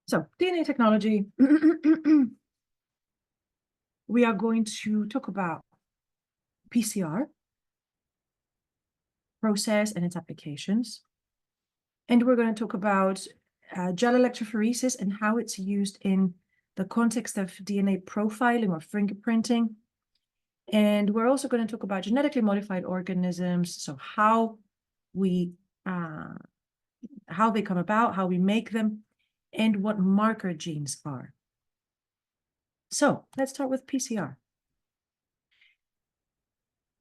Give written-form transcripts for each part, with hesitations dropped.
So DNA technology, we are going to talk about PCR, process and its applications. And we're going to talk about gel electrophoresis and how it's used in the context of DNA profiling or fingerprinting. And we're also going to talk about genetically modified organisms, so how they come about, how we make them, and what marker genes are. So let's start with PCR.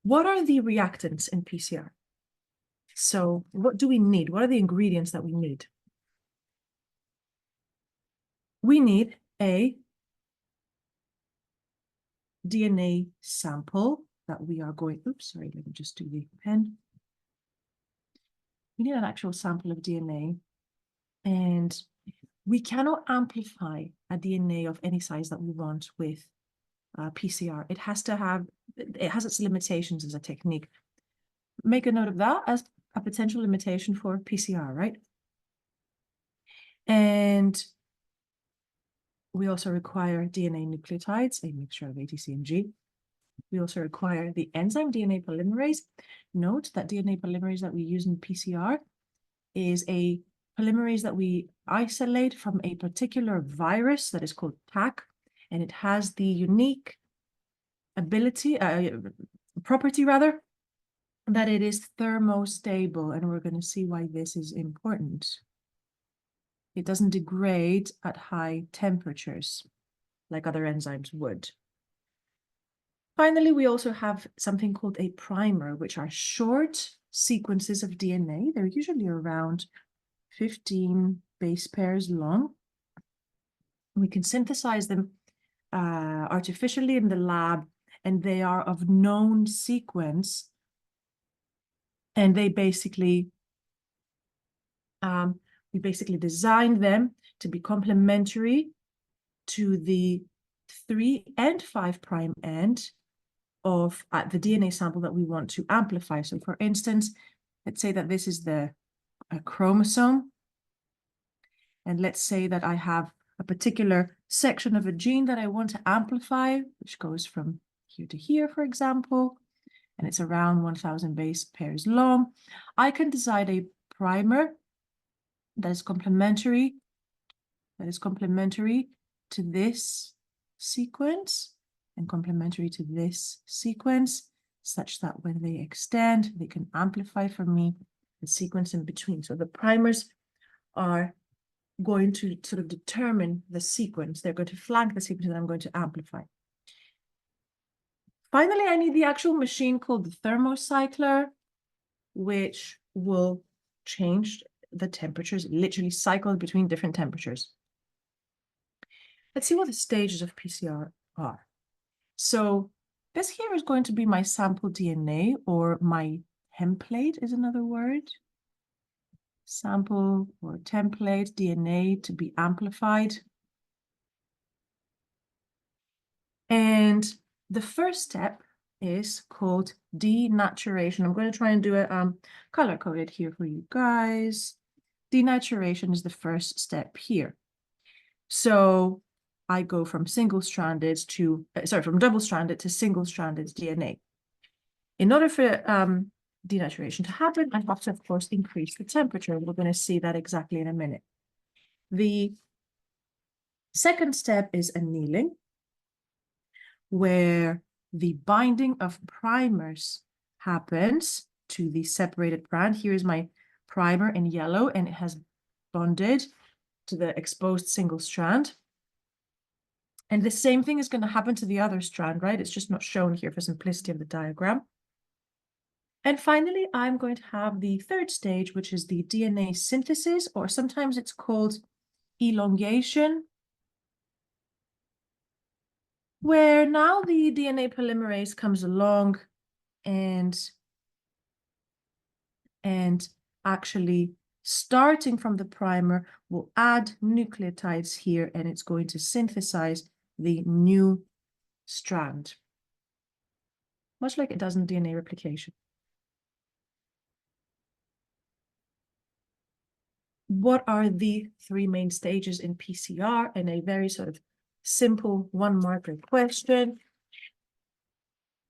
What are the reactants in PCR? So what do we need? What are the ingredients that we need? We need a DNA sample that we are going, oops, sorry, let me just do the pen. We need an actual sample of DNA, and we cannot amplify a DNA of any size that we want with PCR. It has its limitations as a technique. Make a note of that as a potential limitation for PCR, right? And we also require DNA nucleotides, a mixture of A, T, C, and G. We also require the enzyme DNA polymerase. Note that DNA polymerase that we use in PCR is a polymerase that we isolate from a particular virus that is called TAC, and it has the unique property that it is thermostable, and we're going to see why this is important. It doesn't degrade at high temperatures like other enzymes would. Finally, we also have something called a primer, which are short sequences of DNA. They're usually around 15 base pairs long. We can synthesize them artificially in the lab, and they are of known sequence. And they basically, we basically designed them to be complementary to the 3' and 5' end of the DNA sample that we want to amplify. So for instance, let's say that this is a chromosome. And let's say that I have a particular section of a gene that I want to amplify, which goes from here to here, for example, and it's around 1,000 base pairs long. I can design a primer that is complementary to this sequence and complementary to this sequence, such that when they extend, they can amplify for me the sequence in between. So the primers are going to sort of determine the sequence. They're going to flank the sequence that I'm going to amplify. Finally, I need the actual machine called the thermocycler, which will change the temperatures, literally cycle between different temperatures. Let's see what the stages of PCR are. So this here is going to be my sample DNA, or my template is another word. Sample or template DNA to be amplified. And the first step is called denaturation. I'm going to try and do it color-coded here for you guys. Denaturation is the first step here. So I go from double-stranded to single-stranded DNA. In order for denaturation to happen, I have to, of course, increase the temperature. We're going to see that exactly in a minute. The second step is annealing, where the binding of primers happens to the separated brand. Here is my primer in yellow, and it has bonded to the exposed single strand. And the same thing is going to happen to the other strand, right? It's just not shown here for simplicity of the diagram. And finally, I'm going to have the third stage, which is the DNA synthesis, or sometimes it's called elongation, where now the DNA polymerase comes along and actually, starting from the primer, will add nucleotides here, and it's going to synthesize the new strand, much like it does in DNA replication. what are the three main stages in PCR, and a very sort of simple one marker question.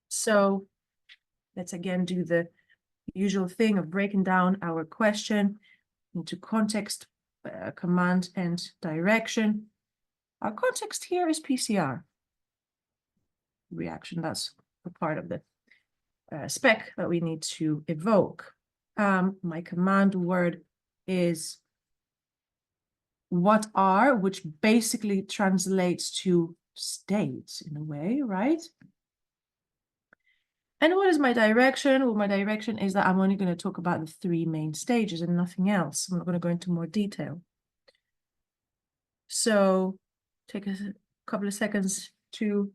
So let's again do the usual thing of breaking down our question into context, command, and direction. Our context here is PCR reaction. That's a part of the spec that we need to evoke. My command word is what are, which basically translates to state in a way, right? And what is my direction? Well, my direction is that I'm only going to talk about the three main stages and nothing else. I'm not going to go into more detail. So take a couple of seconds to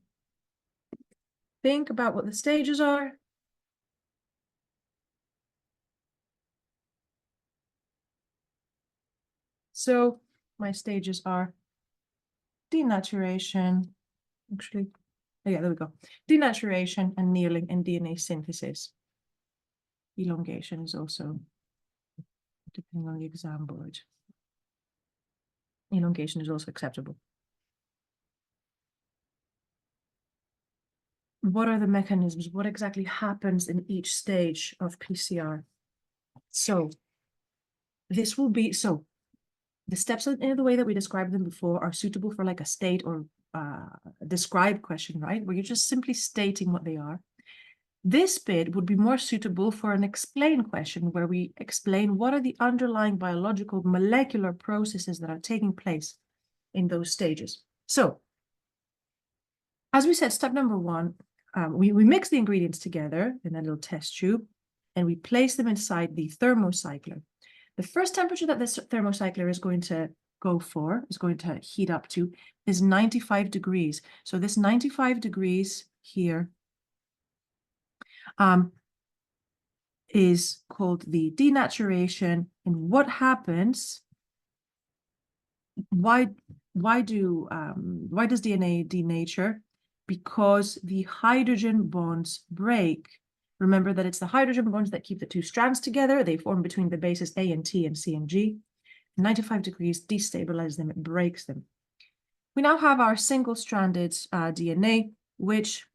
think about what the stages are. So my stages are denaturation, actually, yeah, there we go. Denaturation, annealing, and DNA synthesis. Elongation is also, depending on the exam board. Elongation is also acceptable. What are the mechanisms? What exactly happens in each stage of PCR? So this will be, so the steps in the way that we described them before are suitable for like a state or describe question, right? Where you're just simply stating what they are. This bit would be more suitable for an explain question, where we explain what are the underlying biological molecular processes that are taking place in those stages. So, as we said, step number one, we mix the ingredients together in a little test tube, and we place them inside the thermocycler. The first temperature that this thermocycler is going to go for, is going to heat up to, is 95 degrees. So this 95 degrees here is called the denaturation. And what happens, why does DNA denature? Because the hydrogen bonds break. Remember that it's the hydrogen bonds that keep the two strands together. They form between the bases A and T and C and G. 95 degrees destabilizes them, it breaks them. We now have our single-stranded DNA, which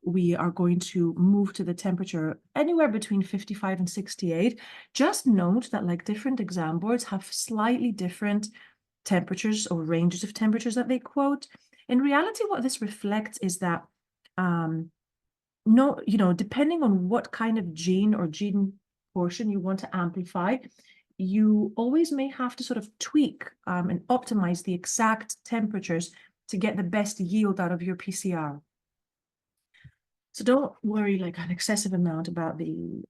we are going to move to the temperature anywhere between 55 and 68. Just note that like different exam boards have slightly different temperatures or ranges of temperatures that they quote. In reality, what this reflects is that depending on what kind of gene or gene portion you want to amplify, you always may have to sort of tweak and optimize the exact temperatures to get the best yield out of your PCR. So don't worry like an excessive amount about the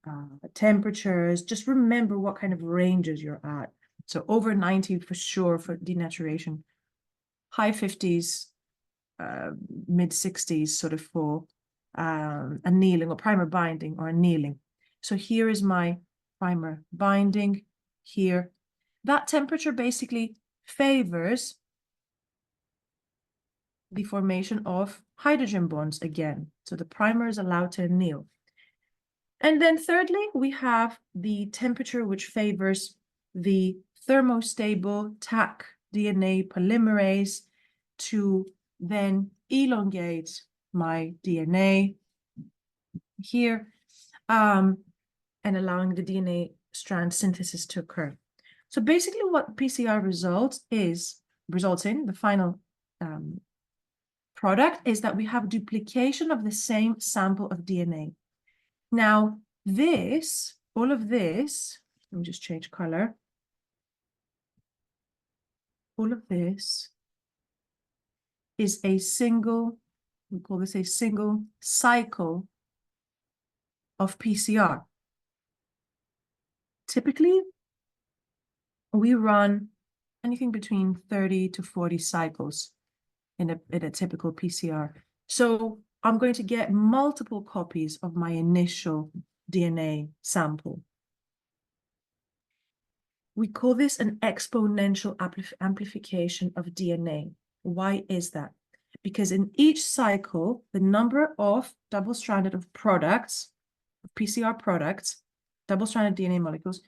temperatures. Just remember what kind of ranges you're at. So over 90 for sure for denaturation, high 50s, mid 60s sort of for annealing or primer binding or annealing. So here is my primer binding here. That temperature basically favors the formation of hydrogen bonds again. So the primer is allowed to anneal. And then thirdly, we have the temperature which favors the thermostable Taq DNA polymerase to then elongate my DNA here and allowing the DNA strand synthesis to occur. So basically what PCR results in, the final product is that we have duplication of the same sample of DNA. Now, all of this, let me just change color. All of this is a single, we call this a single cycle of PCR. Typically, we run anything between 30 to 40 cycles in a typical PCR. So I'm going to get multiple copies of my initial DNA sample. We call this an exponential amplification of DNA. Why is that? Because in each cycle, the number of double-stranded of products, of PCR products, double-stranded DNA molecules,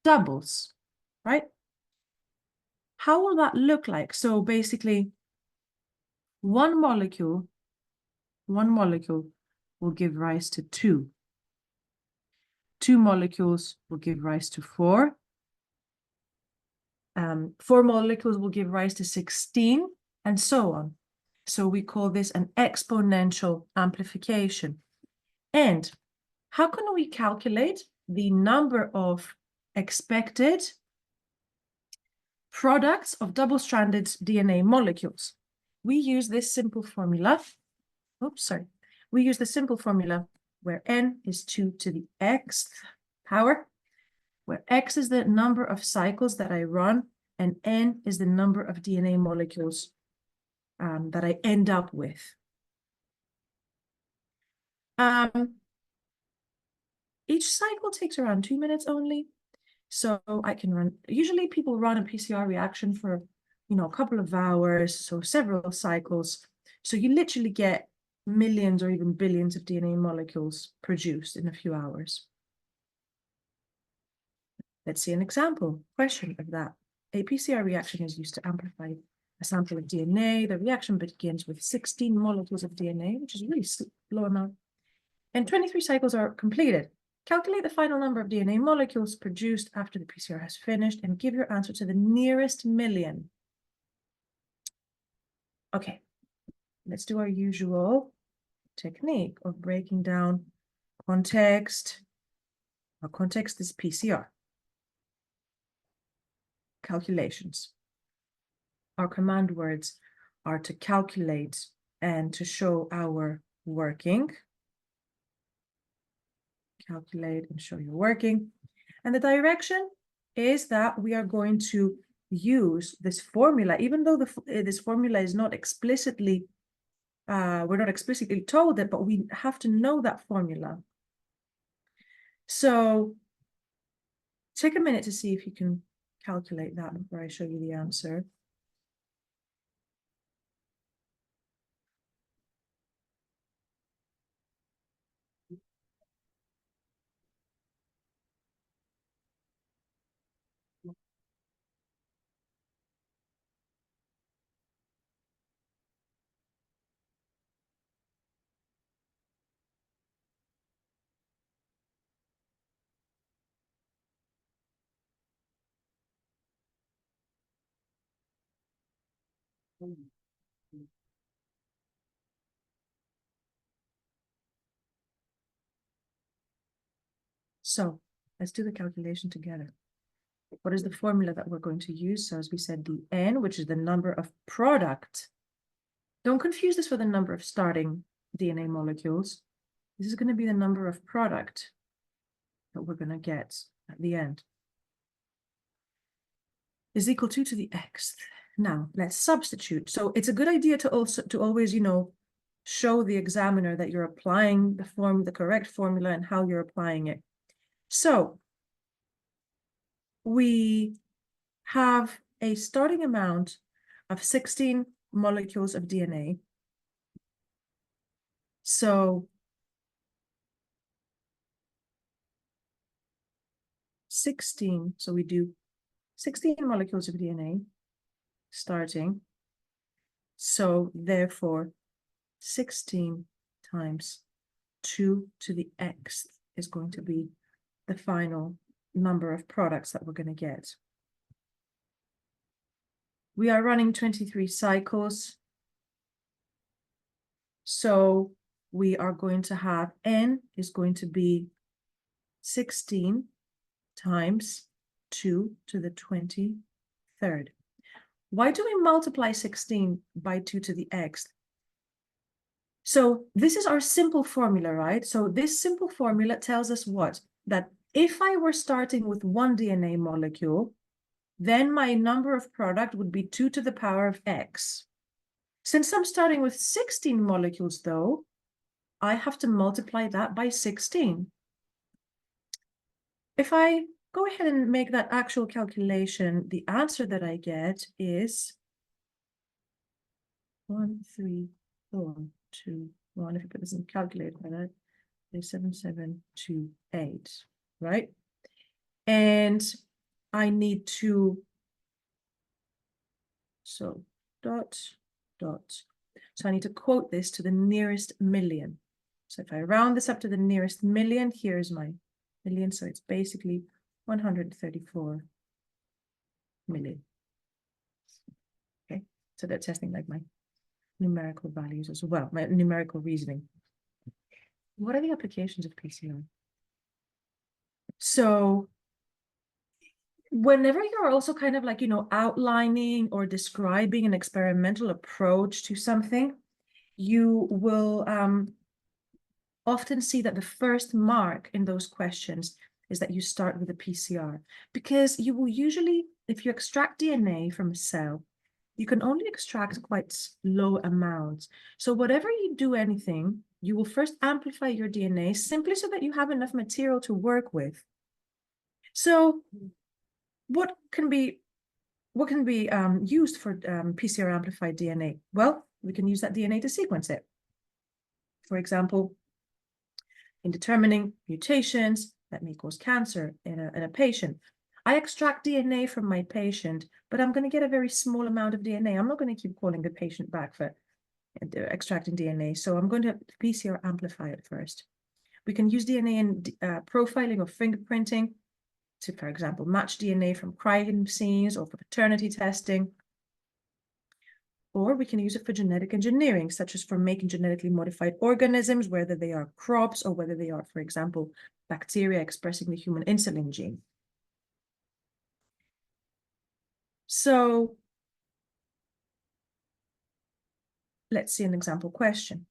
doubles, right? How will that look like? So basically, one molecule will give rise to two. Two molecules will give rise to four. Four molecules will give rise to 16, and so on. So we call this an exponential amplification. And how can we calculate the number of expected products of double-stranded DNA molecules? We use this simple formula. Oops, sorry. We use the simple formula where n is 2 to the xth power, where x is the number of cycles that I run, and n is the number of DNA molecules that I end up with. Each cycle takes around 2 minutes only. So I can run, usually people run a PCR reaction for, a couple of hours, so several cycles. So you literally get millions or even billions of DNA molecules produced in a few hours. Let's see an example question of that. A PCR reaction is used to amplify a sample of DNA. The reaction begins with 16 molecules of DNA, which is a really low amount, and 23 cycles are completed. Calculate the final number of DNA molecules produced after the PCR has finished and give your answer to the nearest million. Okay, let's do our usual technique of breaking down context. Our context is PCR. Calculations. Our command words are to calculate and to show our working. Calculate and show your working. And the direction is that we are going to use this formula, even though this formula is not explicitly, we're not explicitly told it, but we have to know that formula. So take a minute to see if you can calculate that before I show you the answer. So let's do the calculation together. What is the formula that we're going to use? So as we said, the n, which is the number of product. Don't confuse this with the number of starting DNA molecules. This is going to be the number of product that we're going to get at the end. Is equal to the xth. Now let's substitute. So it's a good idea to always, show the examiner that you're applying the correct formula and how you're applying it. So we have a starting amount of 16 molecules of DNA. So 16, so we do 16 molecules of DNA starting. So therefore, 16 times 2 to the x is going to be the final number of products that we're going to get. We are running 23 cycles. So we are going to have n is going to be 16 times 2 to the 23rd. Why do we multiply 16 by 2 to the x? So this is our simple formula, right? So this simple formula tells us what? That if I were starting with one DNA molecule, then my number of product would be 2 to the power of x. Since I'm starting with 16 molecules, though, I have to multiply that by 16. If I go ahead and make that actual calculation, the answer that I get is 1, 3, 4, 2, 1. If you put this in the calculator, that is 7, 7, 2, 8, right? And I need to, so dot, dot. So I need to quote this to the nearest million. So if I round this up to the nearest million, here's my million. So it's basically 134 million. Okay, so they're testing like my numerical values as well, my numerical reasoning. What are the applications of PCR? So whenever you're also kind of like, outlining or describing an experimental approach to something, you will often see that the first mark in those questions is that you start with a PCR, because you will usually, if you extract DNA from a cell, you can only extract quite low amounts. So whatever you do anything, you will first amplify your DNA simply so that you have enough material to work with. So what can be used for PCR amplified DNA? Well, we can use that DNA to sequence it. For example, in determining mutations that may cause cancer in a patient. I extract DNA from my patient, but I'm going to get a very small amount of DNA. I'm not going to keep calling the patient back for extracting DNA. So I'm going to PCR amplify it first. We can use DNA in profiling or fingerprinting to, for example, match DNA from crime scenes or for paternity testing. Or we can use it for genetic engineering, such as for making genetically modified organisms, whether they are crops or whether they are, for example, bacteria expressing the human insulin gene. So let's see an example question.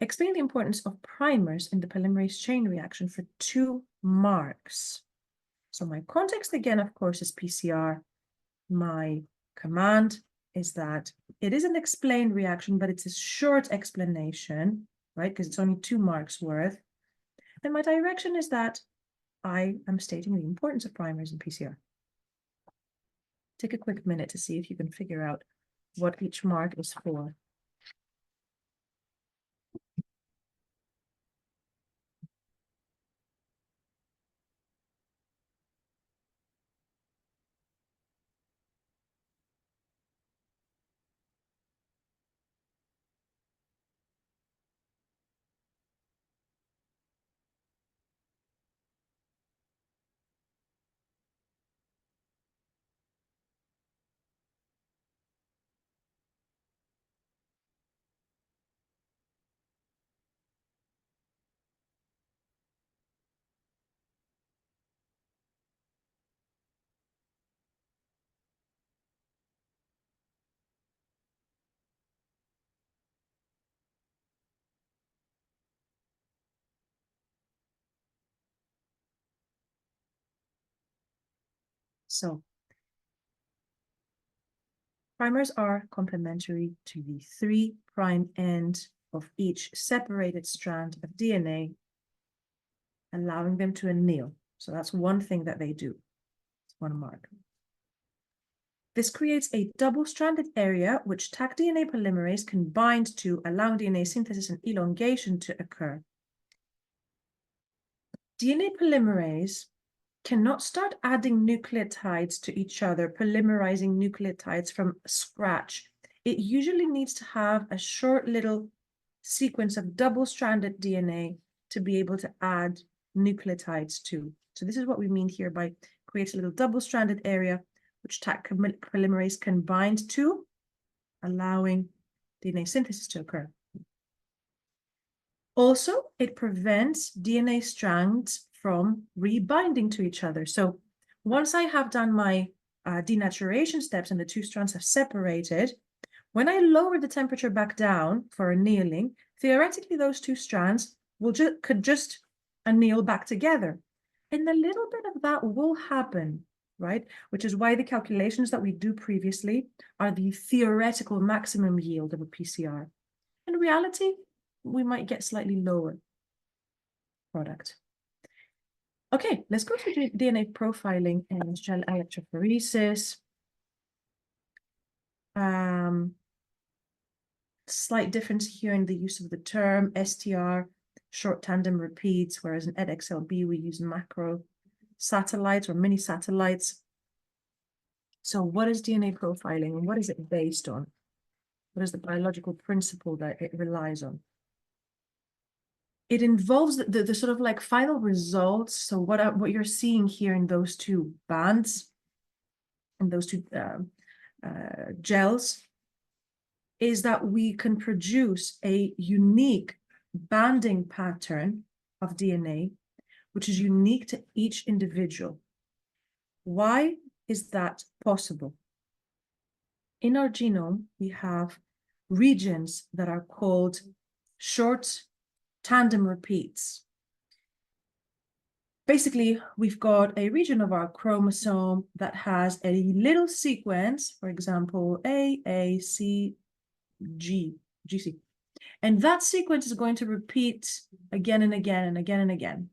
Explain the importance of primers in the polymerase chain reaction for 2 marks. So my context again, of course, is PCR. My command is that it is an explained reaction, but it's a short explanation, right? Because it's only 2 marks worth. And my direction is that I am stating the importance of primers in PCR. Take a quick minute to see if you can figure out what each mark is for. So primers are complementary to the 3' end of each separated strand of DNA, allowing them to anneal. So that's one thing that they do. It's 1 mark. This creates a double-stranded area which Taq DNA polymerase can bind to, allowing DNA synthesis and elongation to occur. DNA polymerase cannot start adding nucleotides to each other, polymerizing nucleotides from scratch. It usually needs to have a short little sequence of double-stranded DNA to be able to add nucleotides to. So this is what we mean here by creates a little double-stranded area which Taq polymerase can bind to, allowing DNA synthesis to occur. Also, it prevents DNA strands from rebinding to each other. So once I have done my denaturation steps and the 2 strands have separated, when I lower the temperature back down for annealing, theoretically those 2 strands could just anneal back together. And a little bit of that will happen, right? Which is why the calculations that we do previously are the theoretical maximum yield of a PCR. In reality, we might get slightly lower product. Okay, let's go to DNA profiling and gel electrophoresis. Slight difference here in the use of the term STR, short tandem repeats, whereas in EdXLB we use macro satellites or mini satellites. So what is DNA profiling and what is it based on? What is the biological principle that it relies on? It involves the sort of like final results. So what you're seeing here in those two bands and those two gels is that we can produce a unique banding pattern of DNA, which is unique to each individual. Why is that possible? In our genome, we have regions that are called short tandem repeats. Basically, we've got a region of our chromosome that has a little sequence, for example, A, C, G, GC. And that sequence is going to repeat again and again and again and again.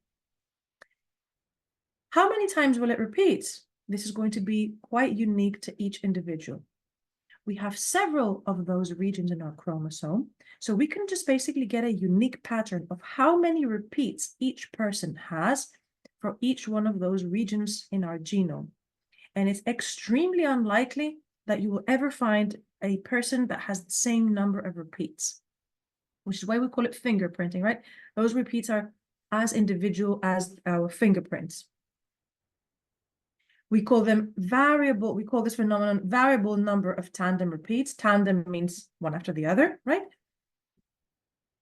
How many times will it repeat? This is going to be quite unique to each individual. We have several of those regions in our chromosome, so we can just basically get a unique pattern of how many repeats each person has for each one of those regions in our genome. And it's extremely unlikely that you will ever find a person that has the same number of repeats, which is why we call it fingerprinting, right? Those repeats are as individual as our fingerprints. We call them variable, we call this phenomenon variable number of tandem repeats. Tandem means one after the other, right?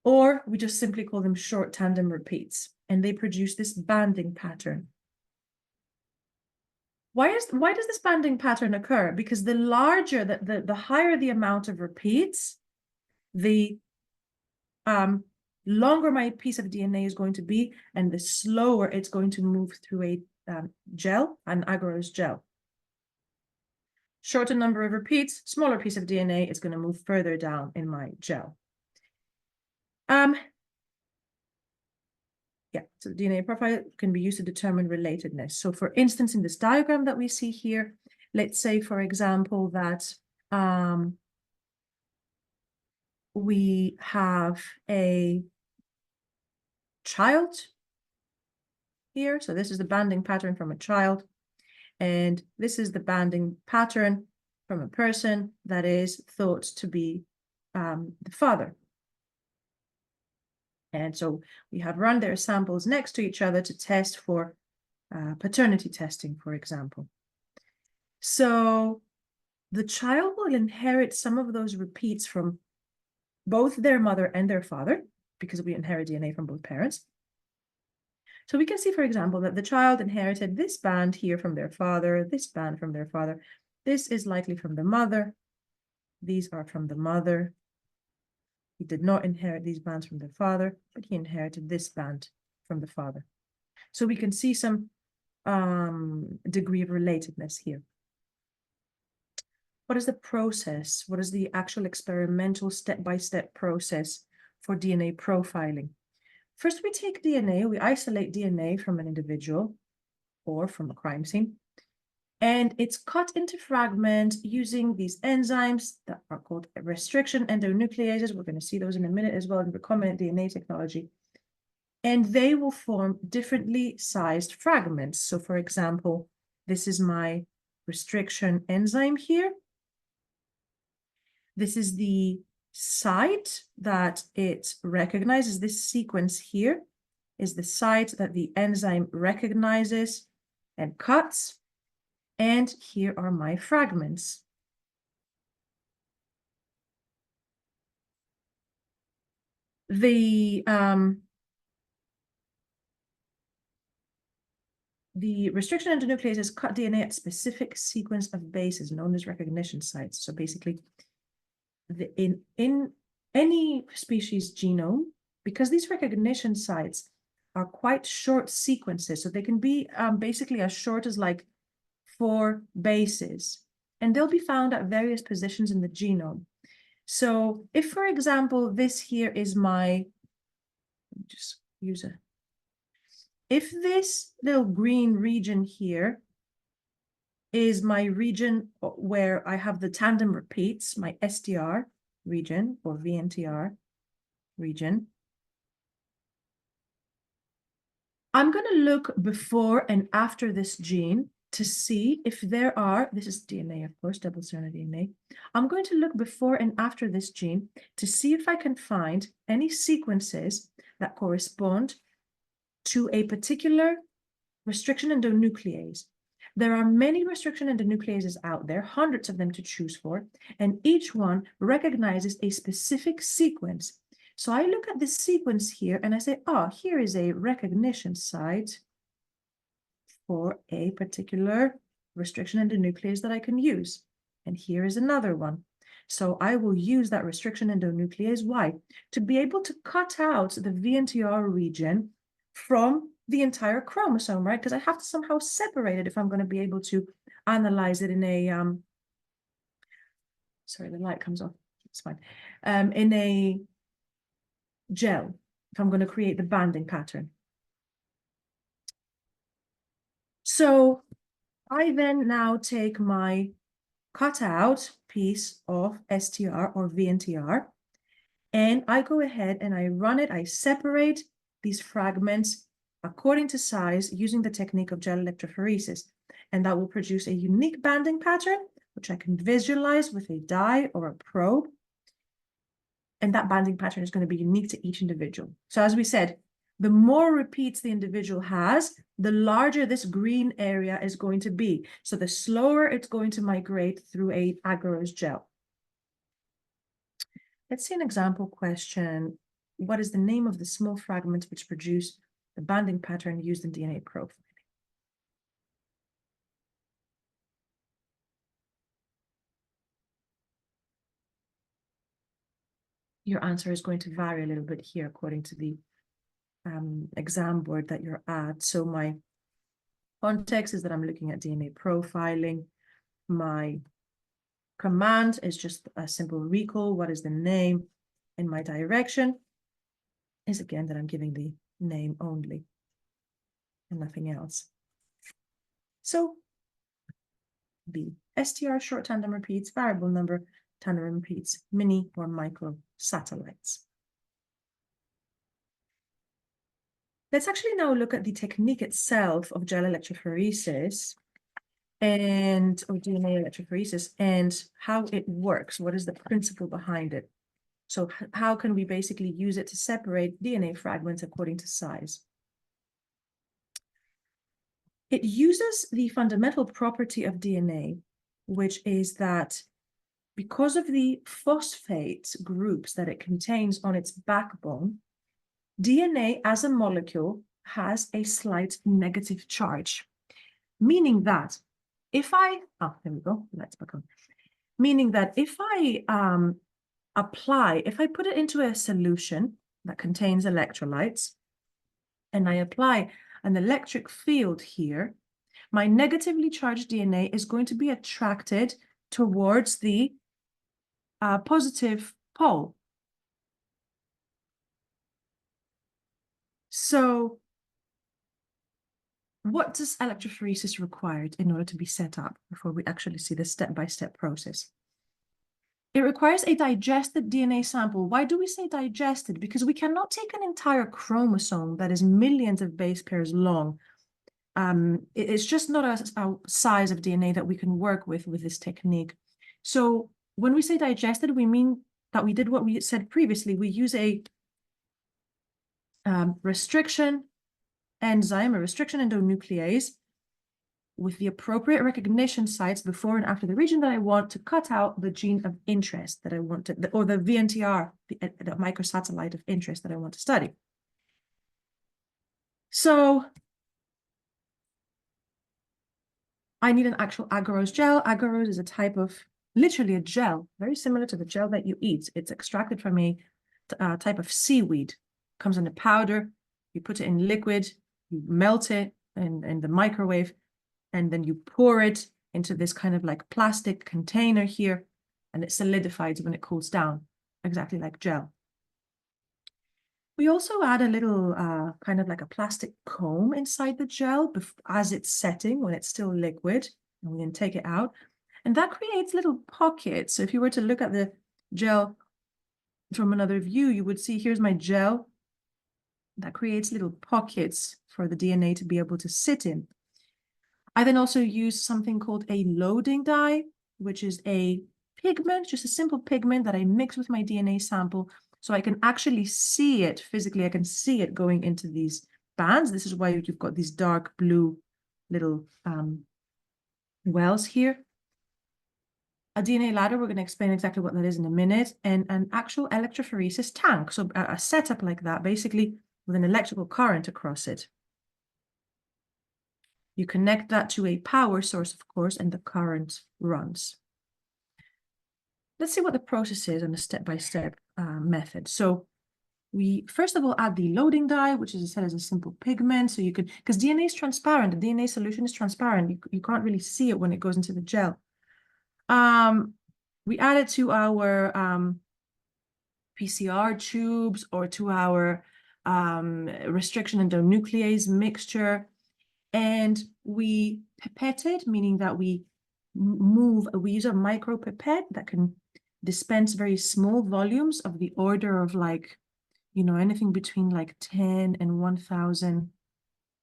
Or we just simply call them short tandem repeats, and they produce this banding pattern. Why does this banding pattern occur? Because the larger, the higher the amount of repeats, the longer my piece of DNA is going to be, and the slower it's going to move through a gel, an agarose gel. Shorter number of repeats, smaller piece of DNA is going to move further down in my gel. Yeah, so the DNA profile can be used to determine relatedness. So for instance, in this diagram that we see here, let's say, for example, that we have a child here. So this is the banding pattern from a child. And this is the banding pattern from a person that is thought to be the father. And so we have run their samples next to each other to test for paternity testing, for example. So the child will inherit some of those repeats from both their mother and their father, because we inherit DNA from both parents. So we can see, for example, that the child inherited this band here from their father, this band from their father. This is likely from the mother. These are from the mother. He did not inherit these bands from the father, but he inherited this band from the father. So we can see some degree of relatedness here. What is the process? What is the actual experimental step-by-step process for DNA profiling? First, we take DNA, we isolate DNA from an individual or from a crime scene, and it's cut into fragments using these enzymes that are called restriction endonucleases. We're going to see those in a minute as well in recombinant DNA technology. And they will form differently sized fragments. So for example, this is my restriction enzyme here. This is the site that it recognizes. This sequence here is the site that the enzyme recognizes and cuts. And here are my fragments. The restriction endonucleases cut DNA at specific sequence of bases known as recognition sites. So basically, in any species genome, because these recognition sites are quite short sequences, so they can be basically as short as like 4 bases, and they'll be found at various positions in the genome. So if, for example, this here is my, just use a, if this little green region here is my region where I have the tandem repeats, my STR region or VNTR region, I'm going to look before and after this gene to see if there are, this is DNA, of course, double-stranded DNA. I'm going to look before and after this gene to see if I can find any sequences that correspond to a particular restriction endonuclease. There are many restriction endonucleases out there, hundreds of them to choose for, and each one recognizes a specific sequence. So I look at this sequence here and I say, oh, here is a recognition site for a particular restriction endonuclease that I can use. And here is another one. So I will use that restriction endonuclease, why? To be able to cut out the VNTR region from the entire chromosome, right? Because I have to somehow separate it if I'm going to be able to analyze it in a, sorry, the light comes off, it's fine, in a gel, if I'm going to create the banding pattern. So I then now take my cutout piece of STR or VNTR, and I go ahead and I run it, I separate these fragments according to size using the technique of gel electrophoresis. And that will produce a unique banding pattern, which I can visualize with a dye or a probe. And that banding pattern is going to be unique to each individual. So as we said, the more repeats the individual has, the larger this green area is going to be. So the slower it's going to migrate through a agarose gel. Let's see an example question. What is the name of the small fragments which produce the banding pattern used in DNA profiling? Your answer is going to vary a little bit here according to the exam board that you're at. So my context is that I'm looking at DNA profiling. My command is just a simple recall. What is the name? And my direction is again that I'm giving the name only and nothing else. So the STR short tandem repeats, variable number tandem repeats, mini or micro satellites. Let's actually now look at the technique itself of gel electrophoresis and or DNA electrophoresis and how it works. What is the principle behind it? So how can we basically use it to separate DNA fragments according to size? It uses the fundamental property of DNA, which is that because of the phosphate groups that it contains on its backbone, DNA as a molecule has a slight negative charge, meaning that if I, there we go, let's back on. Meaning that if I if I put it into a solution that contains electrolytes, and I apply an electric field here, my negatively charged DNA is going to be attracted towards the positive pole. So what does electrophoresis require in order to be set up before we actually see the step-by-step process? It requires a digested DNA sample. Why do we say digested? Because we cannot take an entire chromosome that is millions of base pairs long. It's just not a size of DNA that we can work with this technique. So when we say digested, we mean that we did what we said previously. We use a restriction enzyme, a restriction endonuclease, with the appropriate recognition sites before and after the region that I want to cut out the gene of interest that I want to, or the VNTR, the microsatellite of interest that I want to study. So I need an actual agarose gel. Agarose is a type of, literally a gel, very similar to the gel that you eat. It's extracted from a type of seaweed. Comes in a powder, you put it in liquid, you melt it in the microwave, and then you pour it into this kind of like plastic container here, and it solidifies when it cools down, exactly like gel. We also add a little kind of like a plastic comb inside the gel as it's setting when it's still liquid, and we then take it out. And that creates little pockets. So if you were to look at the gel from another view, you would see here's my gel. that creates little pockets for the DNA to be able to sit in. I then also use something called a loading dye, which is a pigment, just a simple pigment that I mix with my DNA sample so I can actually see it physically. I can see it going into these bands. This is why you've got these dark blue little wells here. A DNA ladder, we're going to explain exactly what that is in a minute, and an actual electrophoresis tank. So a setup like that, basically with an electrical current across it. You connect that to a power source, of course, and the current runs. Let's see what the process is on a step-by-step method. So we first of all add the loading dye, which is said as a simple pigment. So you could, because DNA is transparent, the DNA solution is transparent. You can't really see it when it goes into the gel. We add it to our PCR tubes or to our restriction endonuclease mixture. And we pipette it, meaning that we use a micro pipette that can dispense very small volumes of the order of like, you know, anything between like 10 and 1,000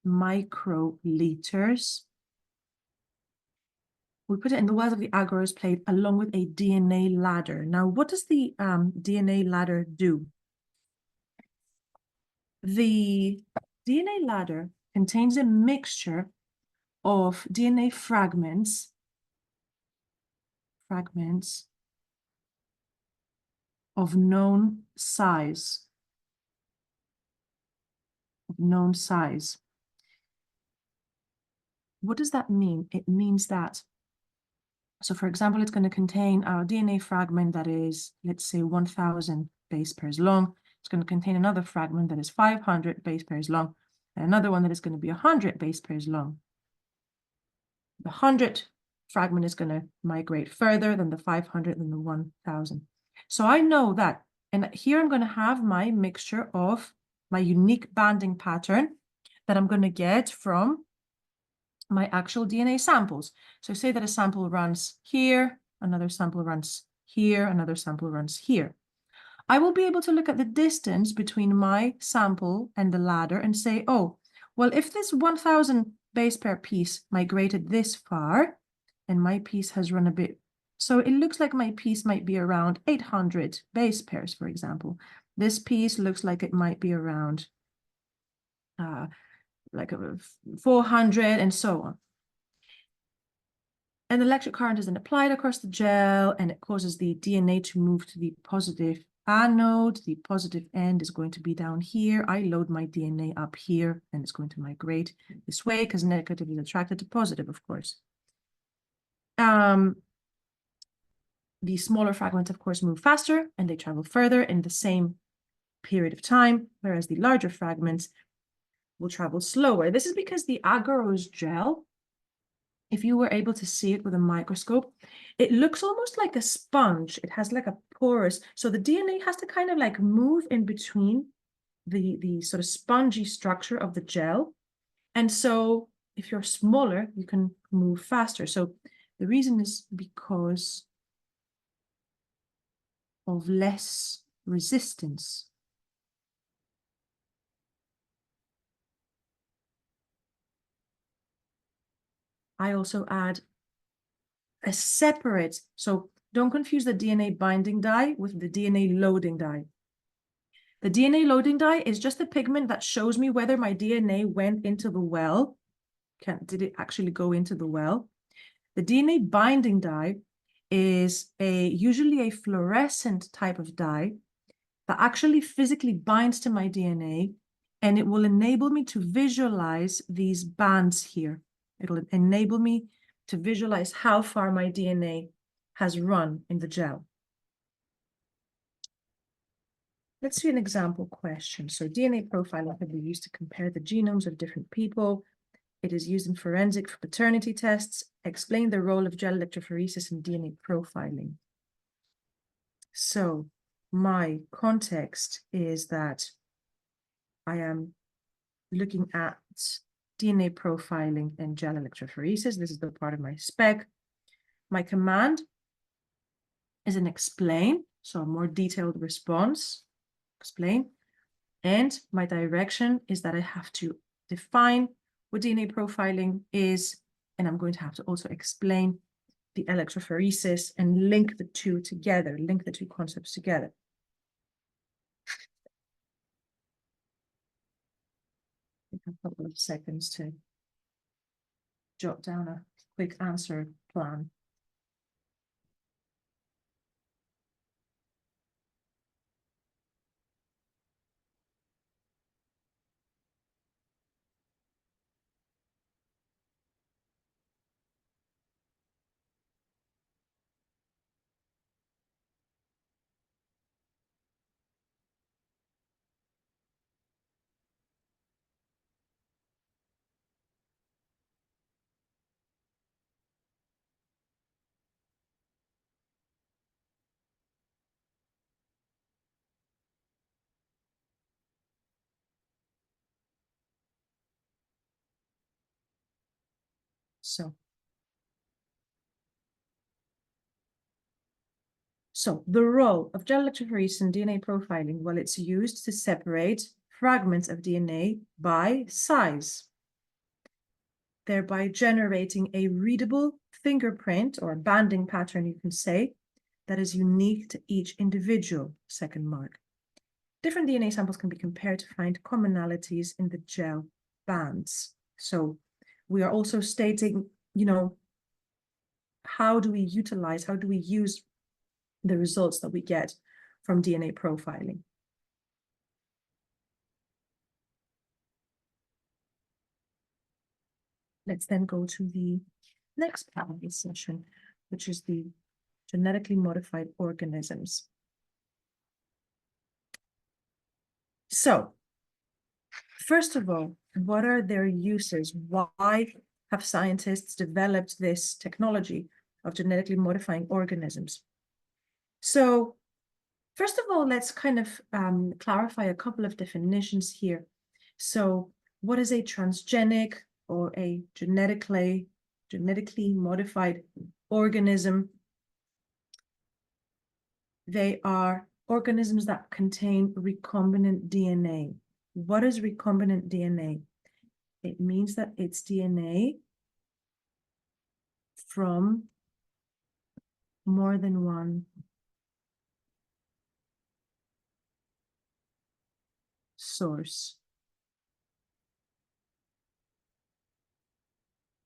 microliters. We put it in the wells of the agarose plate along with a DNA ladder. Now, what does the DNA ladder do? The DNA ladder contains a mixture of DNA fragments of known size. What does that mean? It means that, so for example, it's going to contain our DNA fragment that is, let's say, 1,000 base pairs long. It's going to contain another fragment that is 500 base pairs long, and another one that is going to be 100 base pairs long. The 100 fragment is going to migrate further than the 500 and the 1,000. So I know that, and here I'm going to have my mixture of my unique banding pattern that I'm going to get from my actual DNA samples. So say that a sample runs here, another sample runs here, another sample runs here. I will be able to look at the distance between my sample and the ladder and say, oh, well, if this 1,000 base pair piece migrated this far, and my piece has run a bit, so it looks like my piece might be around 800 base pairs, for example. This piece looks like it might be around like 400 and so on. An electric current is then applied across the gel and it causes the DNA to move to the positive anode. The positive end is going to be down here. I load my DNA up here and it's going to migrate this way because negative is attracted to positive, of course. The smaller fragments, of course, move faster and they travel further in the same period of time, whereas the larger fragments will travel slower. This is because the agarose gel, if you were able to see it with a microscope, it looks almost like a sponge. It has like a porous, so the DNA has to kind of like move in between the sort of spongy structure of the gel. And so if you're smaller, you can move faster. So the reason is because of less resistance. I also add a separate, so don't confuse the DNA binding dye with the DNA loading dye. The DNA loading dye is just the pigment that shows me whether my DNA went into the well. Did it actually go into the well? The DNA binding dye is usually a fluorescent type of dye that actually physically binds to my DNA, and it will enable me to visualize these bands here. It'll enable me to visualize how far my DNA has run in the gel. Let's see an example question. So DNA profiling can be used to compare the genomes of different people. It is used in forensic for paternity tests. Explain the role of gel electrophoresis in DNA profiling. So my context is that I am looking at DNA profiling and gel electrophoresis. This is the part of my spec. My command is an explain, so a more detailed response. Explain. And my direction is that I have to define what DNA profiling is, and I'm going to have to also explain the electrophoresis and link the two together, link the two concepts together. Take a couple of seconds to jot down a quick answer plan. So the role of gel electrophoresis in DNA profiling, well, it's used to separate fragments of DNA by size, thereby generating a readable fingerprint or a banding pattern, you can say, that is unique to each individual, second mark. Different DNA samples can be compared to find commonalities in the gel bands. So we are also stating, how do we use the results that we get from DNA profiling? Let's then go to the next part of this session, which is the genetically modified organisms. So, first of all, what are their uses? Why have scientists developed this technology of genetically modifying organisms? So, first of all, let's kind of clarify a couple of definitions here. So, what is a transgenic or a genetically modified organism? They are organisms that contain recombinant DNA. What is recombinant DNA? It means that it's DNA from more than one source.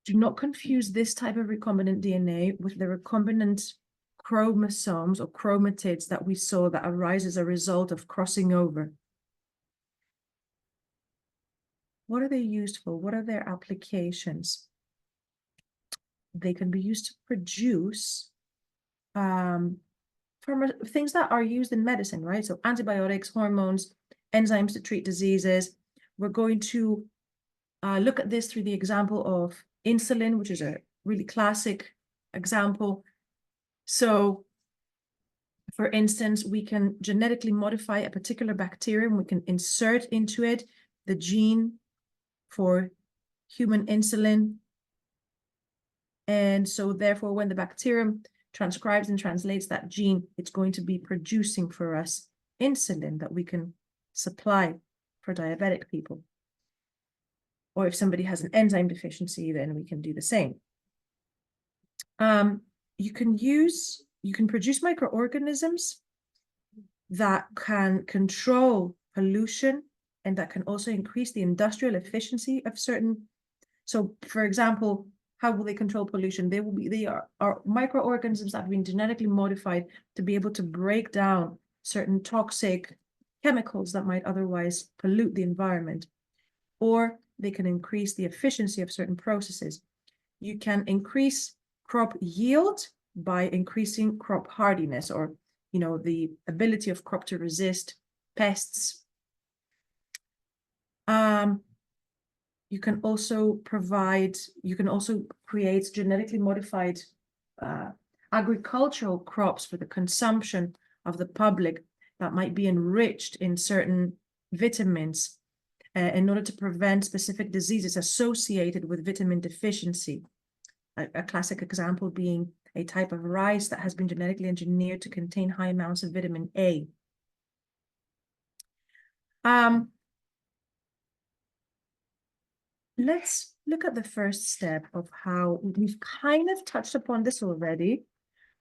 Do not confuse this type of recombinant DNA with the recombinant chromosomes or chromatids that we saw that arise as a result of crossing over. What are they used for? What are their applications? They can be used to produce things that are used in medicine, right? So antibiotics, hormones, enzymes to treat diseases. We're going to look at this through the example of insulin, which is a really classic example. So, for instance, we can genetically modify a particular bacterium. We can insert into it the gene for human insulin. And so therefore, when the bacterium transcribes and translates that gene, it's going to be producing for us insulin that we can supply for diabetic people. Or if somebody has an enzyme deficiency, then we can do the same. You can produce microorganisms that can control pollution and that can also increase the industrial efficiency of certain. So, for example, how will they control pollution? They are microorganisms that have been genetically modified to be able to break down certain toxic chemicals that might otherwise pollute the environment, or they can increase the efficiency of certain processes. You can increase crop yield by increasing crop hardiness, or the ability of crop to resist pests. You can also create genetically modified agricultural crops for the consumption of the public that might be enriched in certain vitamins in order to prevent specific diseases associated with vitamin deficiency. A classic example being a type of rice that has been genetically engineered to contain high amounts of vitamin A. Let's look at the first step of how we've kind of touched upon this already,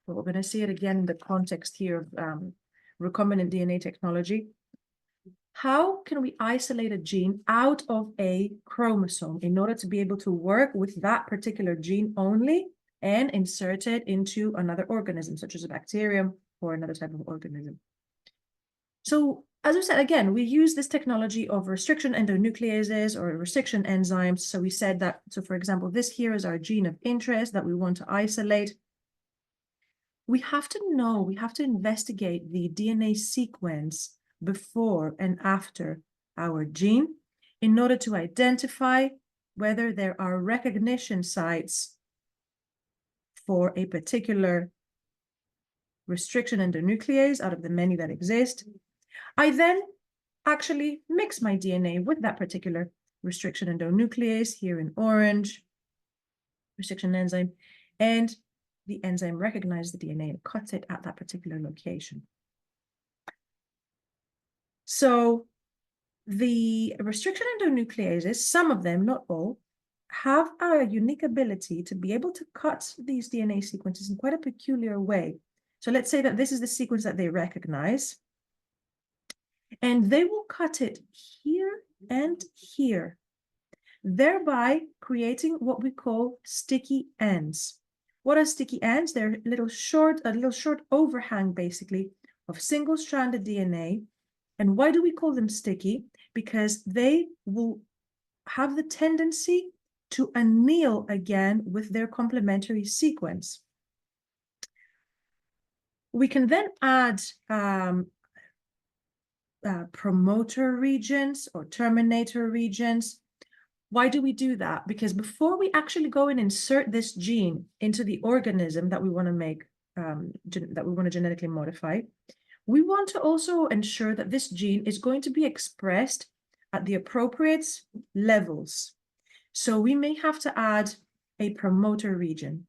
but we're going to see it again in the context here of recombinant DNA technology. How can we isolate a gene out of a chromosome in order to be able to work with that particular gene only and insert it into another organism, such as a bacterium or another type of organism? So, as we said, again, we use this technology of restriction endonucleases or restriction enzymes. So we said that, so for example, this here is our gene of interest that we want to isolate. We have to know, we have to investigate the DNA sequence before and after our gene in order to identify whether there are recognition sites for a particular restriction endonuclease out of the many that exist. I then actually mix my DNA with that particular restriction endonuclease here in orange, restriction enzyme, and the enzyme recognizes the DNA and cuts it at that particular location. So the restriction endonucleases, some of them, not all, have a unique ability to be able to cut these DNA sequences in quite a peculiar way. So let's say that this is the sequence that they recognize, and they will cut it here and here, thereby creating what we call sticky ends. What are sticky ends? They're a little short overhang, basically, of single-stranded DNA. And why do we call them sticky? Because they will have the tendency to anneal again with their complementary sequence. We can then add promoter regions or terminator regions. Why do we do that? Because before we actually go and insert this gene into the organism that we want to make, that we want to genetically modify, we want to also ensure that this gene is going to be expressed at the appropriate levels. So we may have to add a promoter region.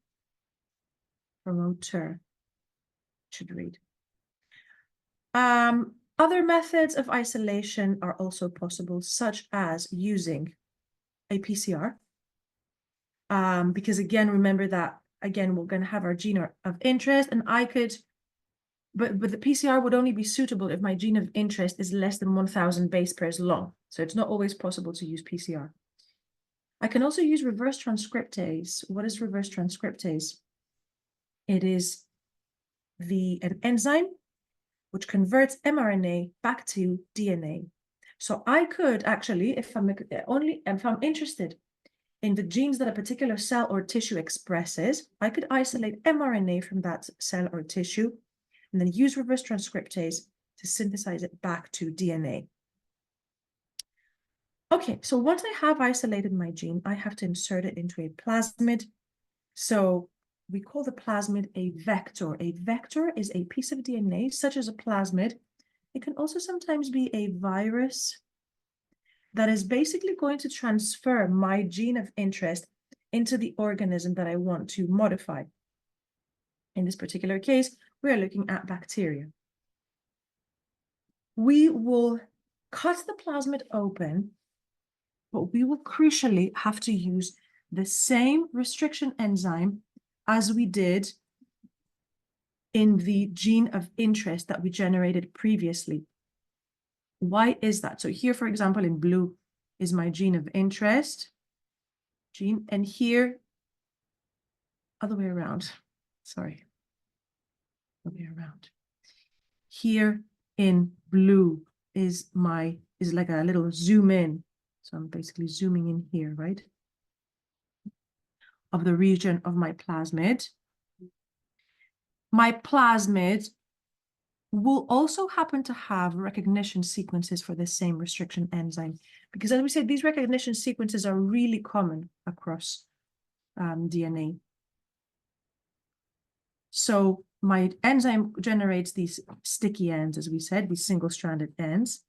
Promoter should read. Other methods of isolation are also possible, such as using a PCR. Because again, remember that, again, we're going to have our gene of interest, and I could, but the PCR would only be suitable if my gene of interest is less than 1,000 base pairs long. So it's not always possible to use PCR. I can also use reverse transcriptase. What is reverse transcriptase? It is an enzyme which converts mRNA back to DNA. So I could actually, if I'm interested in the genes that a particular cell or tissue expresses, I could isolate mRNA from that cell or tissue and then use reverse transcriptase to synthesize it back to DNA. Okay, so once I have isolated my gene, I have to insert it into a plasmid. So we call the plasmid a vector. A vector is a piece of DNA, such as a plasmid. It can also sometimes be a virus that is basically going to transfer my gene of interest into the organism that I want to modify. In this particular case, we are looking at bacteria. We will cut the plasmid open, but we will crucially have to use the same restriction enzyme as we did in the gene of interest that we generated previously. Why is that? So here, for example, in blue is my gene of interest, and here, other way around, sorry, other way around. Here in blue is like a little zoom in. So I'm basically zooming in here, right? Of the region of my plasmid. My plasmid will also happen to have recognition sequences for the same restriction enzyme, because as we said, these recognition sequences are really common across DNA. So my enzyme generates these sticky ends, as we said, these single-stranded ends.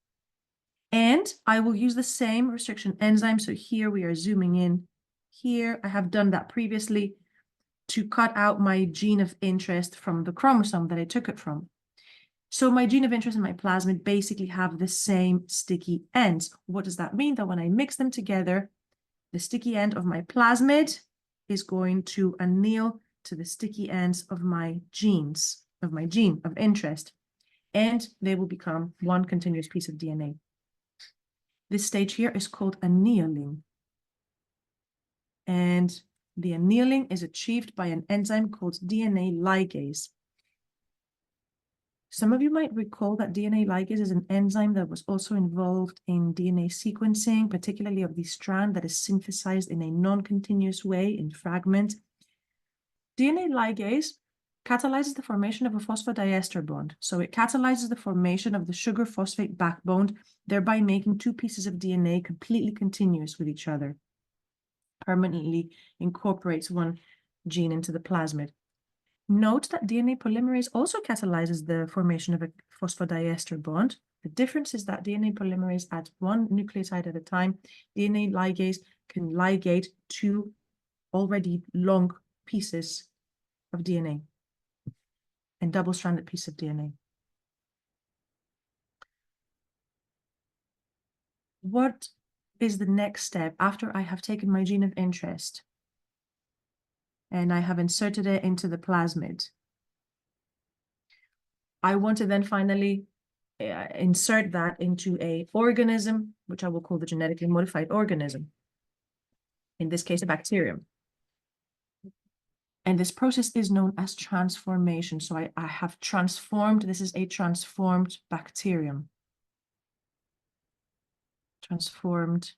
And I will use the same restriction enzyme. So here we are zooming in. Here, I have done that previously to cut out my gene of interest from the chromosome that I took it from. So my gene of interest and my plasmid basically have the same sticky ends. What does that mean? That when I mix them together, the sticky end of my plasmid is going to anneal to the sticky ends of my genes, of my gene of interest, and they will become one continuous piece of DNA. This stage here is called annealing. And the annealing is achieved by an enzyme called DNA ligase. Some of you might recall that DNA ligase is an enzyme that was also involved in DNA sequencing, particularly of the strand that is synthesized in a non-continuous way in fragment. DNA ligase catalyzes the formation of a phosphodiester bond. So it catalyzes the formation of the sugar phosphate backbone, thereby making two pieces of DNA completely continuous with each other. Permanently incorporates one gene into the plasmid. Note that DNA polymerase also catalyzes the formation of a phosphodiester bond. The difference is that DNA polymerase adds one nucleotide at a time. DNA ligase can ligate two already long pieces of DNA and double-stranded piece of DNA. What is the next step after I have taken my gene of interest and I have inserted it into the plasmid? I want to then finally insert that into a organism, which I will call the genetically modified organism. In this case, a bacterium. And this process is known as transformation. So I have transformed, this is a transformed bacterium. Transformed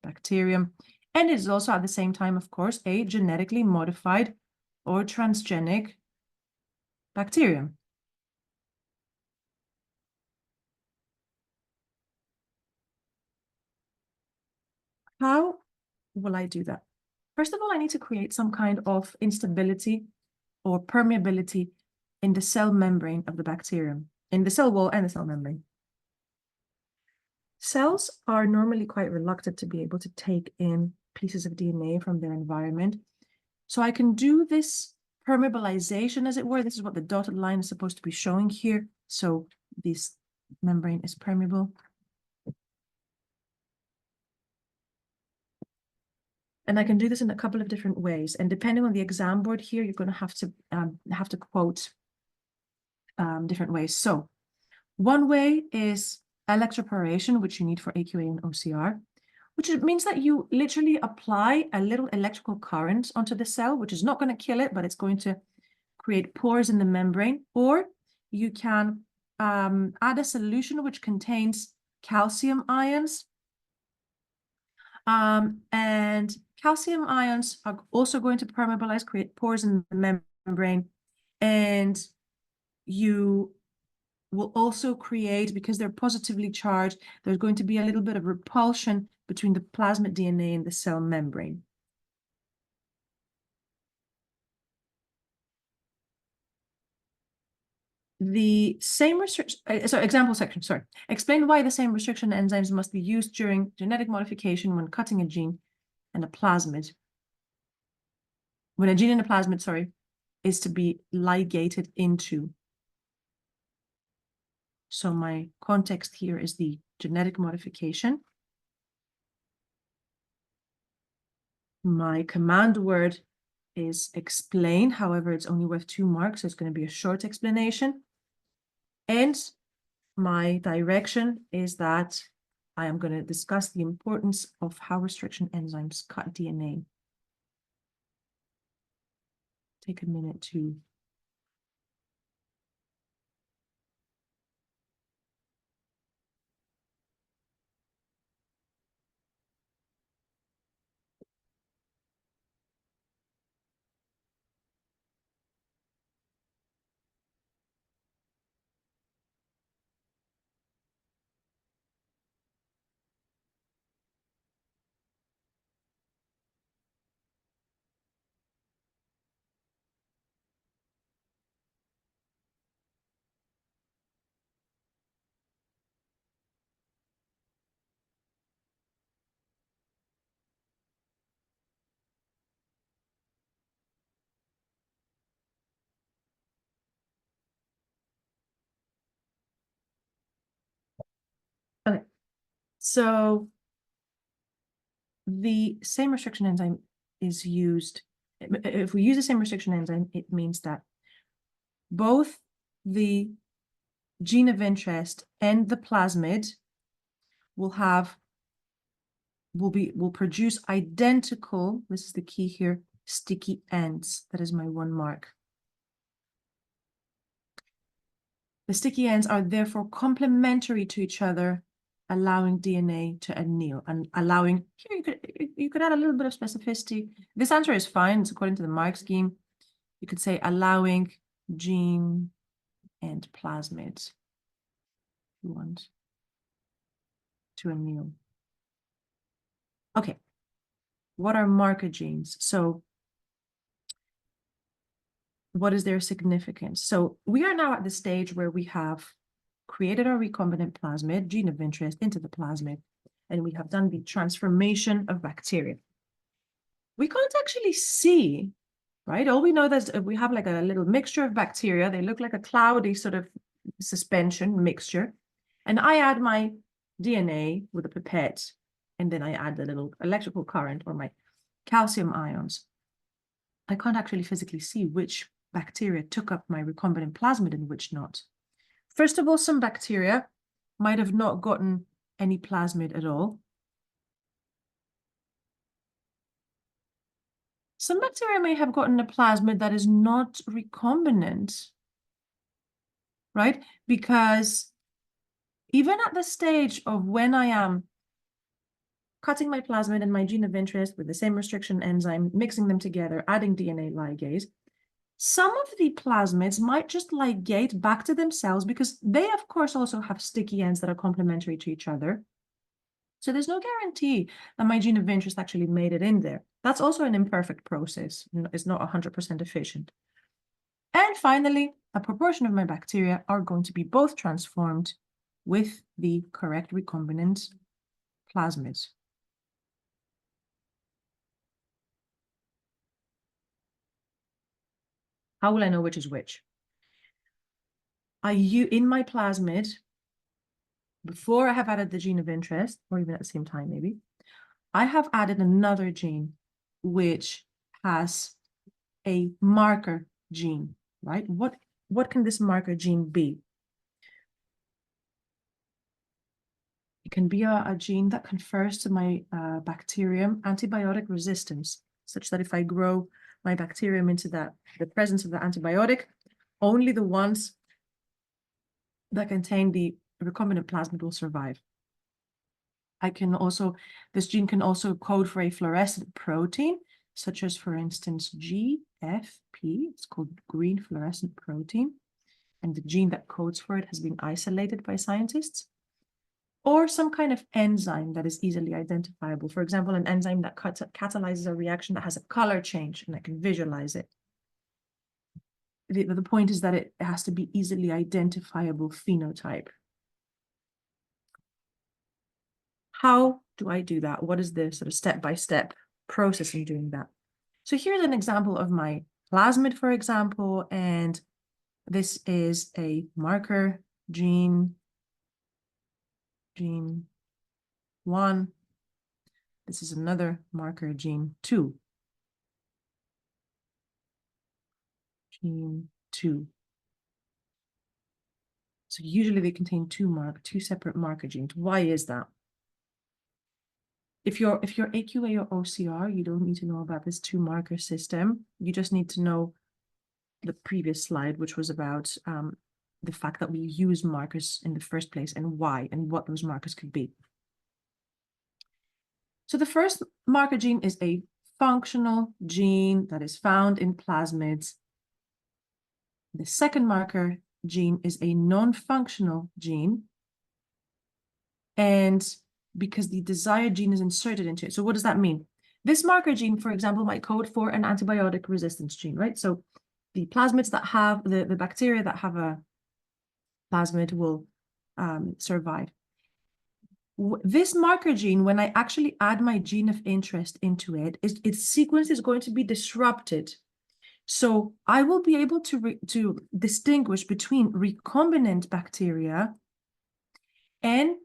bacterium. And it is also at the same time, of course, a genetically modified or transgenic bacterium. How will I do that? First of all, I need to create some kind of instability or permeability in the cell membrane of the bacterium, in the cell wall and the cell membrane. Cells are normally quite reluctant to be able to take in pieces of DNA from their environment. So I can do this permeabilization, as it were. This is what the dotted line is supposed to be showing here. So this membrane is permeable. And I can do this in a couple of different ways. And depending on the exam board here, you're going to have to quote different ways. So one way is electroporation, which you need for AQA and OCR, which means that you literally apply a little electrical current onto the cell, which is not going to kill it, but it's going to create pores in the membrane. Or you can add a solution which contains calcium ions. And calcium ions are also going to permeabilize, create pores in the membrane. And you will also create, because they're positively charged, there's going to be a little bit of repulsion between the plasmid DNA and the cell membrane. The same restriction, example section, sorry. Explain why the same restriction enzymes must be used during genetic modification when cutting a gene and a plasmid. When a gene and a plasmid, sorry, is to be ligated into. So my context here is the genetic modification. My command word is explain. However, it's only worth 2 marks, so it's going to be a short explanation. And my direction is that I am going to discuss the importance of how restriction enzymes cut DNA. Take a minute to So the same restriction enzyme is used. If we use the same restriction enzyme, it means that both the gene of interest and the plasmid will produce identical, this is the key here, sticky ends. That is my 1 mark. The sticky ends are therefore complementary to each other, allowing DNA to anneal and allowing, here you could add a little bit of specificity. This answer is fine, it's according to the mark scheme. You could say allowing gene and plasmid, if you want, to anneal. Okay, what are marker genes? So what is their significance? So we are now at the stage where we have created our recombinant plasmid, gene of interest, into the plasmid, and we have done the transformation of bacteria. We can't actually see, right? All we know is we have like a little mixture of bacteria. They look like a cloudy sort of suspension mixture. And I add my DNA with a pipette, and then I add the little electrical current or my calcium ions. I can't actually physically see which bacteria took up my recombinant plasmid and which not. First of all, some bacteria might have not gotten any plasmid at all. Some bacteria may have gotten a plasmid that is not recombinant, right? Because even at the stage of when I am cutting my plasmid and my gene of interest with the same restriction enzyme, mixing them together, adding DNA ligase, some of the plasmids might just ligate back to themselves because they, of course, also have sticky ends that are complementary to each other. So there's no guarantee that my gene of interest actually made it in there. That's also an imperfect process. It's not 100% efficient. And finally, a proportion of my bacteria are going to be both transformed with the correct recombinant plasmids. How will I know which is which? In my plasmid, before I have added the gene of interest, or even at the same time maybe, I have added another gene which has a marker gene, right? What can this marker gene be? It can be a gene that confers to my bacterium antibiotic resistance, such that if I grow my bacterium into the presence of the antibiotic, only the ones that contain the recombinant plasmid will survive. This gene can also code for a fluorescent protein, such as, for instance, GFP. It's called green fluorescent protein. And the gene that codes for it has been isolated by scientists. Or some kind of enzyme that is easily identifiable. For example, an enzyme that catalyzes a reaction that has a color change, and I can visualize it. The point is that it has to be easily identifiable phenotype. How do I do that? What is the sort of step-by-step process in doing that? So here's an example of my plasmid, for example, and this is a marker gene 1. This is another marker gene 2. Gene 2. So usually they contain two separate marker genes. Why is that? If you're AQA or OCR, you don't need to know about this 2-marker system. You just need to know the previous slide, which was about the fact that we use markers in the first place and why and what those markers could be. So the first marker gene is a functional gene that is found in plasmids. The second marker gene is a non-functional gene, and because the desired gene is inserted into it. So what does that mean? This marker gene, for example, might code for an antibiotic resistance gene, right? So the plasmids that have, the bacteria that have a plasmid will survive. This marker gene, when I actually add my gene of interest into it, its sequence is going to be disrupted. So I will be able to distinguish between recombinant bacteria and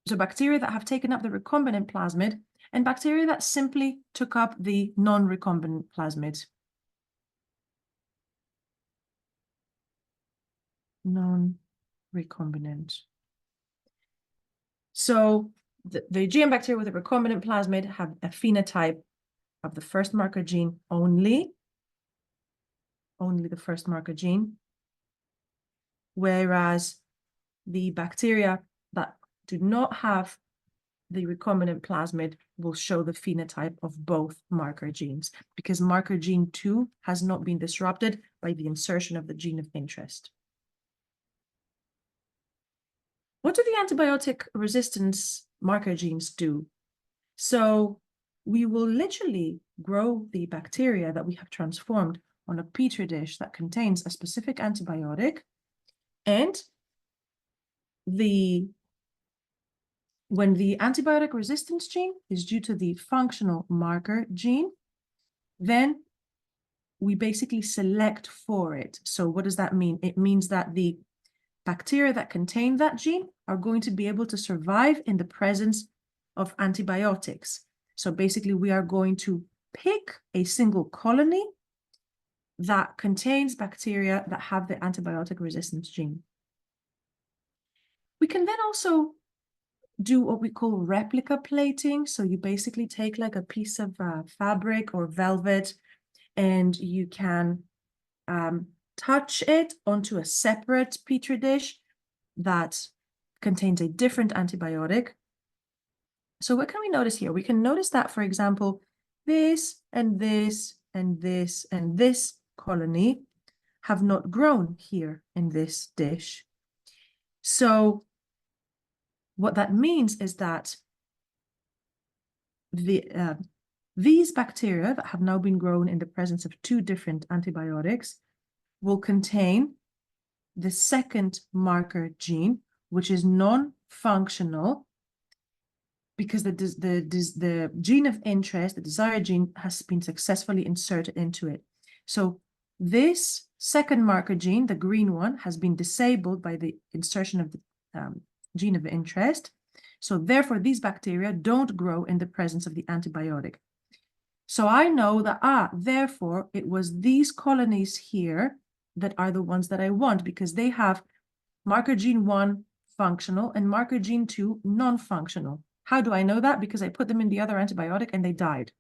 So bacteria that have taken up the recombinant plasmid and bacteria that simply took up the non-recombinant plasmid. Non-recombinant. So the GM bacteria with a recombinant plasmid have a phenotype of the first marker gene only the first marker gene, whereas the bacteria that do not have the recombinant plasmid will show the phenotype of both marker genes because marker gene 2 has not been disrupted by the insertion of the gene of interest. What do the antibiotic resistance marker genes do? So we will literally grow the bacteria that we have transformed on a petri dish that contains a specific antibiotic, and when the antibiotic resistance gene is due to the functional marker gene, then we basically select for it. So what does that mean? It means that the bacteria that contain that gene are going to be able to survive in the presence of antibiotics. So basically, we are going to pick a single colony that contains bacteria that have the antibiotic resistance gene. We can then also do what we call replica plating. So you basically take like a piece of fabric or velvet and you can touch it onto a separate petri dish that contains a different antibiotic. So what can we notice here? We can notice that, for example, this and this and this and this colony have not grown here in this dish. So what that means is that these bacteria that have now been grown in the presence of 2 different antibiotics will contain the second marker gene, which is non-functional because the gene of interest, the desired gene, has been successfully inserted into it. So this second marker gene, the green one, has been disabled by the insertion of the gene of interest. So therefore, these bacteria don't grow in the presence of the antibiotic. So I know that, therefore, it was these colonies here that are the ones that I want because they have marker gene 1 functional and marker gene 2 non-functional. How do I know that? Because I put them in the other antibiotic and they died.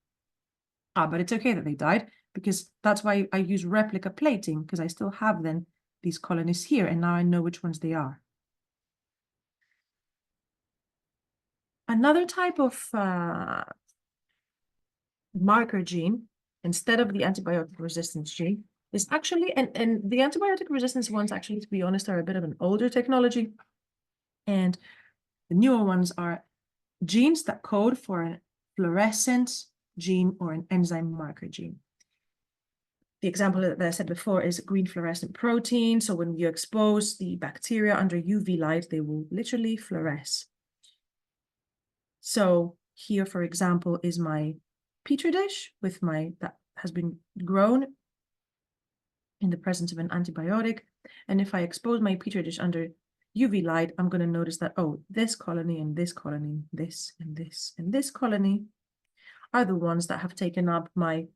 But it's okay that they died because that's why I use replica plating because I still have then these colonies here and now I know which ones they are. Another type of marker gene, instead of the antibiotic resistance gene, is actually, and the antibiotic resistance ones actually, to be honest, are a bit of an older technology. And the newer ones are genes that code for a fluorescent gene or an enzyme marker gene. The example that I said before is green fluorescent protein. So when you expose the bacteria under UV light, they will literally fluoresce. So here, for example, is my petri dish with that has been grown in the presence of an antibiotic. And if I expose my petri dish under UV light, I'm going to notice that, oh, this colony and this colony, this and this and this colony are the ones that have taken up my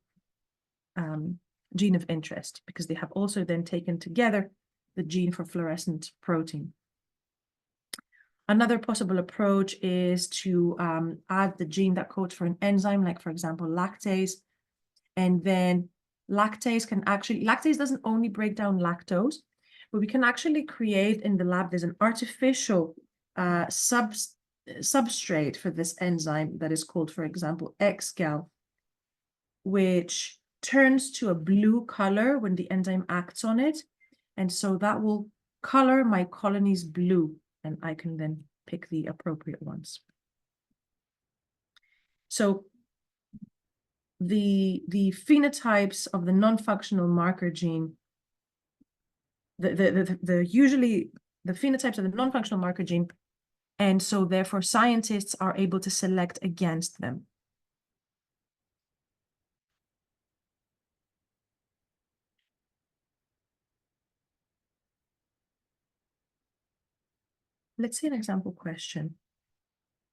gene of interest because they have also then taken together the gene for fluorescent protein. Another possible approach is to add the gene that codes for an enzyme, like, for example, lactase. And then lactase doesn't only break down lactose, but we can actually create in the lab, there's an artificial substrate for this enzyme that is called, for example, XGAL, which turns to a blue color when the enzyme acts on it. And so that will color my colonies blue, and I can then pick the appropriate ones. So the phenotypes of the non-functional marker gene, usually the phenotypes of the non-functional marker gene, and so therefore scientists are able to select against them. Let's see an example question.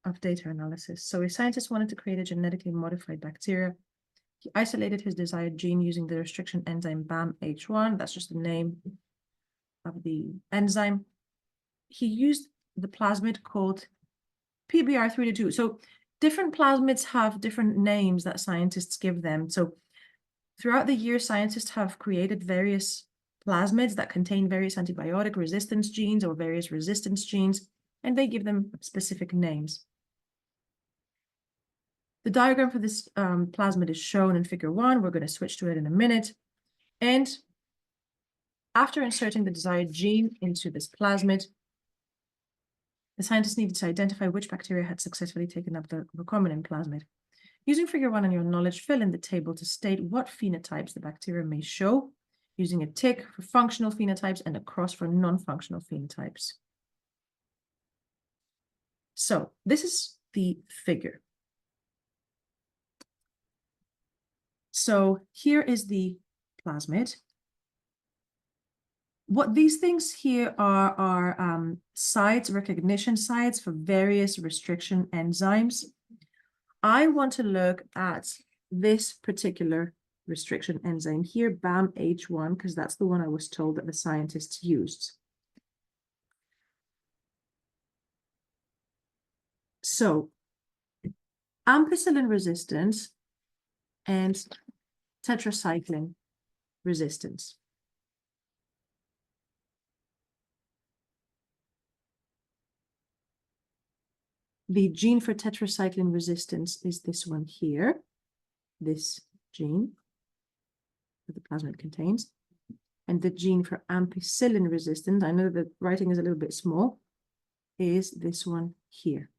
of data analysis. So a scientist wanted to create a genetically modified bacteria. He isolated his desired gene using the restriction enzyme BAMH1. That's just the name of the enzyme. He used the plasmid called PBR322. So different plasmids have different names that scientists give them. So throughout the year, scientists have created various plasmids that contain various antibiotic resistance genes or various resistance genes, and they give them specific names. The diagram for this plasmid is shown in figure 1. We're going to switch to it in a minute. And after inserting the desired gene into this plasmid, the scientists needed to identify which bacteria had successfully taken up the recombinant plasmid. Using figure 1 and your knowledge, fill in the table to state what phenotypes the bacteria may show, using a tick for functional phenotypes and a cross for non-functional phenotypes. So this is the figure. So here is the plasmid. What these things here are sites, recognition sites for various restriction enzymes. I want to look at this particular restriction enzyme here, BAMH1, because that's the one I was told that the scientists used. So ampicillin resistance and tetracycline resistance. The gene for tetracycline resistance is this one here, this gene that the plasmid contains. And the gene for ampicillin resistance, I know the writing is a little bit small, is this one here.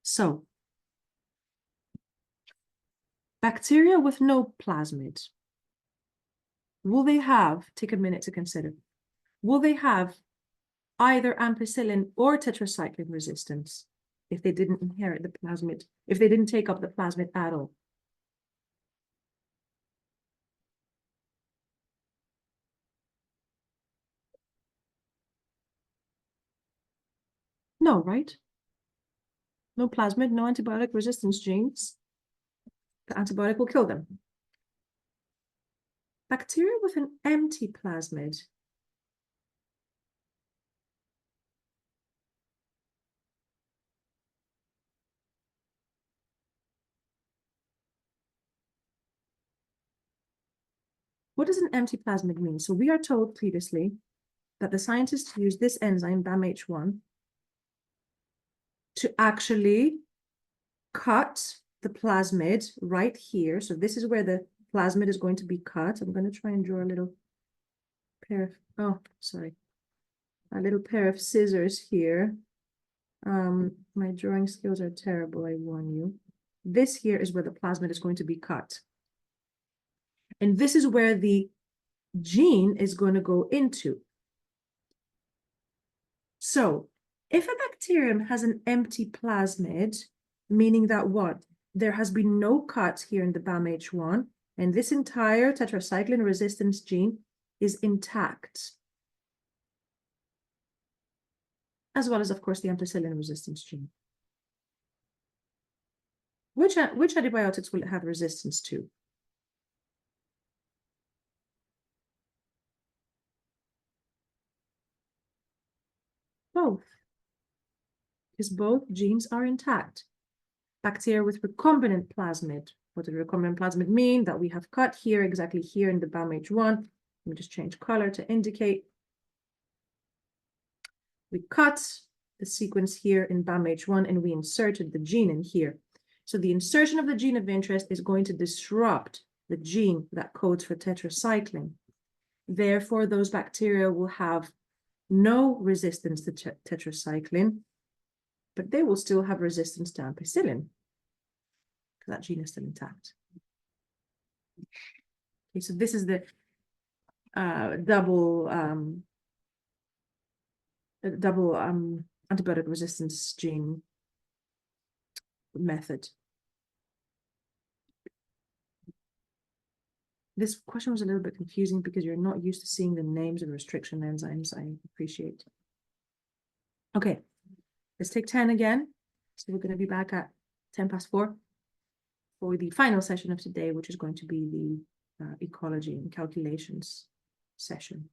So bacteria with no plasmid, will they have, take a minute to consider, will they have either ampicillin or tetracycline resistance if they didn't inherit the plasmid, if they didn't take up the plasmid at all? No, right? No plasmid, no antibiotic resistance genes. The antibiotic will kill them. Bacteria with an empty plasmid. What does an empty plasmid mean? So we are told previously that the scientists used this enzyme, BAMH1, to actually cut the plasmid right here. So this is where the plasmid is going to be cut. I'm going to try and draw a little pair of, oh, sorry, a little pair of scissors here. My drawing skills are terrible, I warn you. This here is where the plasmid is going to be cut. And this is where the gene is going to go into. So if a bacterium has an empty plasmid, meaning that what? There has been no cut here in the BAMH1, and this entire tetracycline resistance gene is intact. As well as, of course, the ampicillin resistance gene. Which antibiotics will it have resistance to? Both. Because both genes are intact. Bacteria with recombinant plasmid. What does recombinant plasmid mean? That we have cut here, exactly here in the BAMH1. Let me just change color to indicate. We cut the sequence here in BAMH1 and we inserted the gene in here. So the insertion of the gene of interest is going to disrupt the gene that codes for tetracycline. Therefore, those bacteria will have no resistance to tetracycline, but they will still have resistance to ampicillin because that gene is still intact. Okay, so this is the double antibiotic resistance gene method. This question was a little bit confusing because you're not used to seeing the names of restriction enzymes. I appreciate. Okay, Let's take 10 again. So we're going to be back at 4:10 for the final session of today, which is going to be the ecology and calculations session.